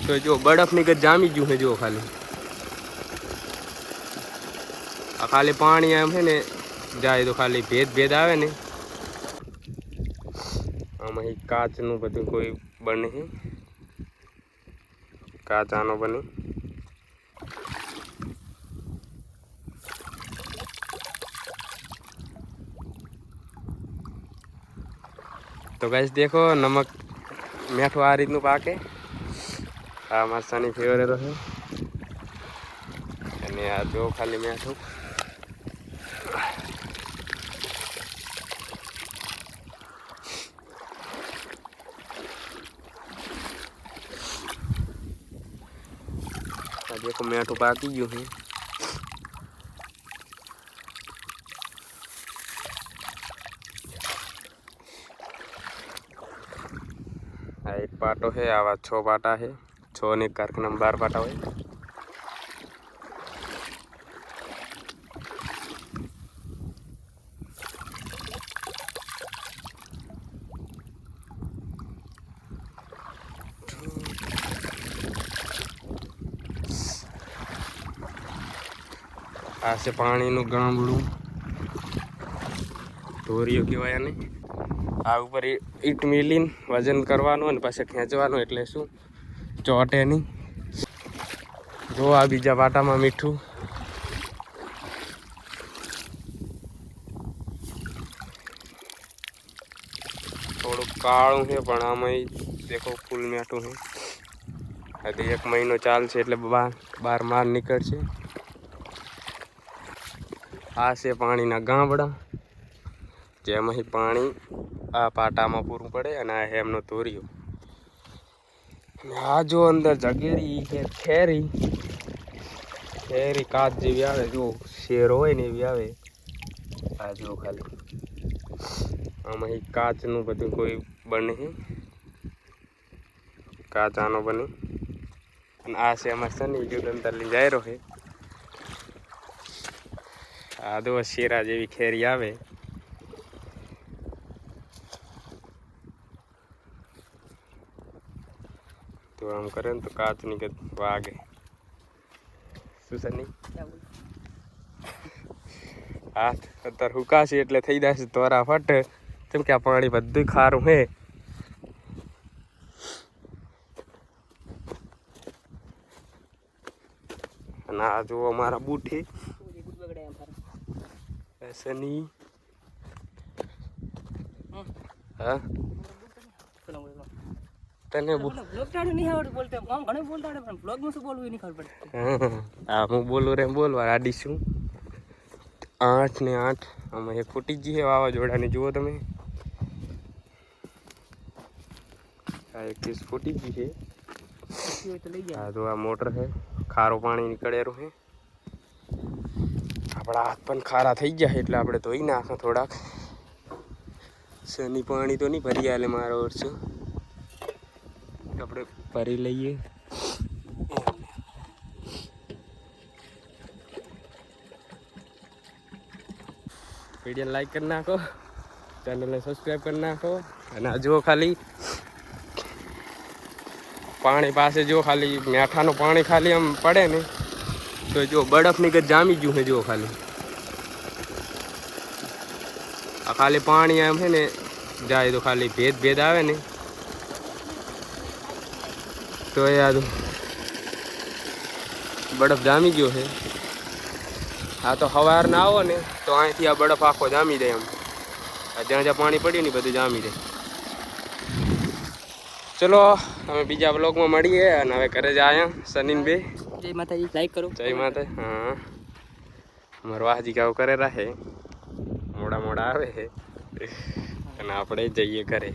તો જો બરફની ગત જામી ગયું છે જો ખાલી આ ખાલી પાણી એમ છે ને જાય તો ખાલી ભેદ આવે ને આમાં કાચનું બધું કોઈ બને છે કાચ આનો બને तो गाइस देखो नमक मीठो आ रीतनु पाके आ मरसानी फेवरेट है અને આ જો ખાલી મીઠું આ देखो મીઠું પાકી ગયું છે एक पाटो है आवा 6 पाटा है 6 ने कारखाना 12 पाटा हुए आ से पानी नु गामडू धोरियो कहेवाय ने आ ऊपर ईट मिलीन वजन करवानो अने पाछे खेंचवानो एटले शुं ચોટે नहीं जो आ बीजा पाटामां मीठू थोड़ू काळू है पण आमां देखो फूल मीठू है हजे 1 महीनो चालशे एटले बार मार निकळशे आ से पाणीना गामड़ा जेमां पाणी आ पाटामां पूरुं पड़े अने आ हेमनो तोरियो आ जो अंदर जगेरी है खेरी काच जेवी आवे जो शेर होय ने एवी आवे आ जो खाली आमां काचनुं बधुं कोई बने है काच आनो बने अने आ से अमार सनी जो अंदर लई जाय रह्यो है आ दो शेरा जेवी खेरी आवे तो आम करे तो काच निकल वागे सुसनी हाथ अतर हुकाशी एटले थई जाशे तोरा फट केम के आ पाणी बधुं खारुं है अने आ जो अमारा बूठी सनी हाँ तने ब्लॉग चालू नहीं आवड़े बोलते हम घणे बोलता है पण ब्लॉग में શું બોલવું એ નહીં ખબર પડતી હા હું બોલું રે બોલવા આડી છું 8 ને 8 આમાં એક ફૂટી ગઈ છે વાવાઝોડાની જુઓ તમે આ એક પીસ ફૂટી ગઈ છે હા તો આ મોટર છે ખારો પાણી નીકળે રહ્યું છે આપણા હાથ પણ ખારા થઈ ગયા એટલે આપણે ધોઈ નાખો થોડાક સની પાણી તો નહીં ભરી આલે મારો વર્ષો આપણે ભરી લઈએ वीडियो लाइक कर नाखो चैनल ने सब्सक्राइब कर नाखो अने जो खाली पानी पासे जो खाली मीठानो पानी खाली आम पड़े ने तो जो बरफनी गत जामी गयुं है जो खाली आ खाली पानी एम है ने जाए तो खाली भेद आवे ने तो यार बर्फ जामी गयो है हाँ तो हवार ना आवो ने तो अहींथी आ बर्फ आखो जामी दे एम ज्यां ज्यां पाणी पड्युं ने बधुं जामी दे चलो हमें बीजा ब्लॉग में मळीए अने हवे घरे जाया सनीन बे जय माताजी लाइक करो जय माता हाँ अमर वाहजी काव करे रहे मोड़ा मोड़ा आवे है अने आपणे जईए घरे।